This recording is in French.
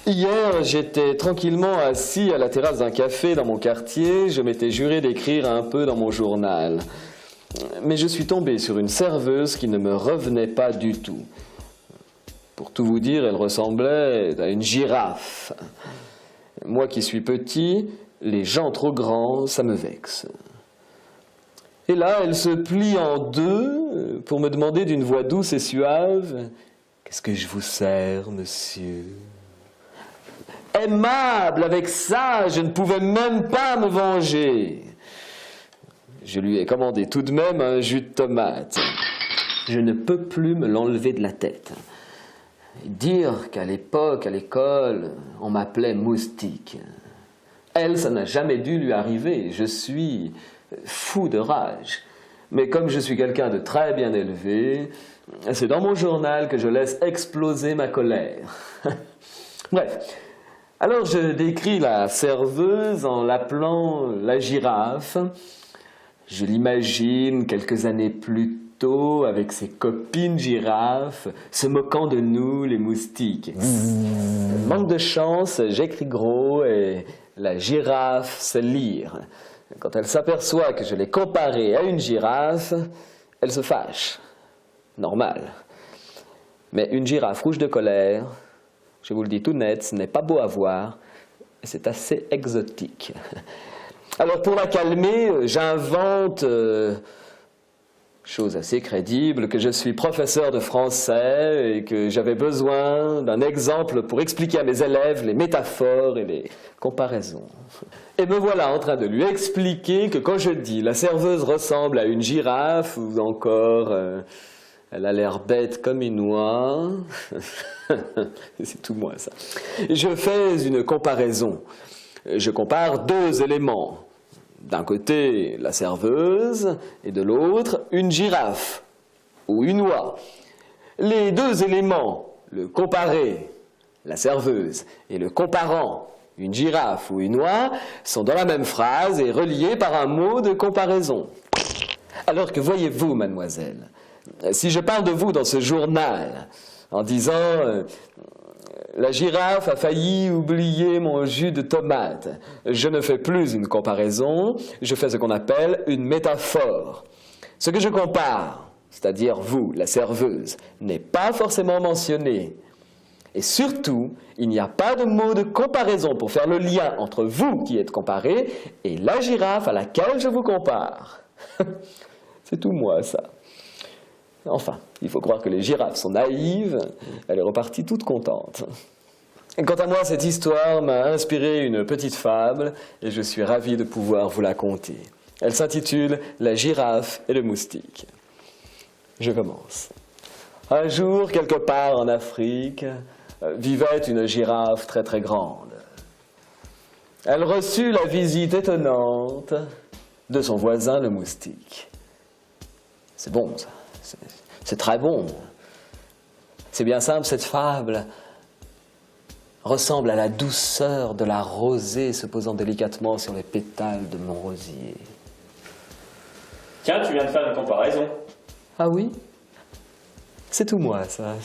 Hier, j'étais tranquillement assis à la terrasse d'un café dans mon quartier. Je m'étais juré d'écrire un peu dans mon journal. Mais je suis tombé sur une serveuse qui ne me revenait pas du tout. Pour tout vous dire, elle ressemblait à une girafe. Moi qui suis petit, les gens trop grands, ça me vexe. Et là, elle se plie en deux pour me demander d'une voix douce et suave « Qu'est-ce que je vous sers, monsieur ?» Aimable, avec ça, je ne pouvais même pas me venger. Je lui ai commandé tout de même un jus de tomate. Je ne peux plus me l'enlever de la tête. Dire qu'à l'époque, à l'école, on m'appelait moustique. Elle, ça n'a jamais dû lui arriver. Je suis fou de rage. Mais comme je suis quelqu'un de très bien élevé, c'est dans mon journal que je laisse exploser ma colère. Bref. Alors je décris la serveuse en l'appelant la girafe. Je l'imagine quelques années plus tôt avec ses copines girafes, se moquant de nous, les moustiques. Manque de chance, j'écris gros et la girafe sait lire. Quand elle s'aperçoit que je l'ai comparée à une girafe, elle se fâche. Normal. Mais une girafe rouge de colère, je vous le dis tout net, ce n'est pas beau à voir, et c'est assez exotique. Alors pour la calmer, j'invente, chose assez crédible, que je suis professeur de français et que j'avais besoin d'un exemple pour expliquer à mes élèves les métaphores et les comparaisons. Et me voilà en train de lui expliquer que quand je dis la serveuse ressemble à une girafe ou encore elle a l'air bête comme une oie, c'est tout moi ça. Je fais une comparaison. Je compare deux éléments. D'un côté, la serveuse, et de l'autre, une girafe ou une oie. Les deux éléments, le comparé, la serveuse, et le comparant, une girafe ou une oie, sont dans la même phrase et reliés par un mot de comparaison. Alors que voyez-vous, mademoiselle, si je parle de vous dans ce journal, en disant la girafe a failli oublier mon jus de tomate. Je ne fais plus une comparaison, je fais ce qu'on appelle une métaphore. Ce que je compare, c'est-à-dire vous, la serveuse, n'est pas forcément mentionné. Et surtout, il n'y a pas de mot de comparaison pour faire le lien entre vous qui êtes comparé et la girafe à laquelle je vous compare. C'est tout moi, ça. Enfin, il faut croire que les girafes sont naïves, elle est repartie toute contente. Et quant à moi, cette histoire m'a inspiré une petite fable et je suis ravi de pouvoir vous la conter. Elle s'intitule « La girafe et le moustique ». Je commence. Un jour, quelque part en Afrique, vivait une girafe très très grande. Elle reçut la visite étonnante de son voisin le moustique. C'est bon ça. C'est très bon. C'est bien simple, cette fable ressemble à la douceur de la rosée se posant délicatement sur les pétales de mon rosier. Tiens, tu viens de faire une comparaison. Ah oui? C'est tout moi, ça.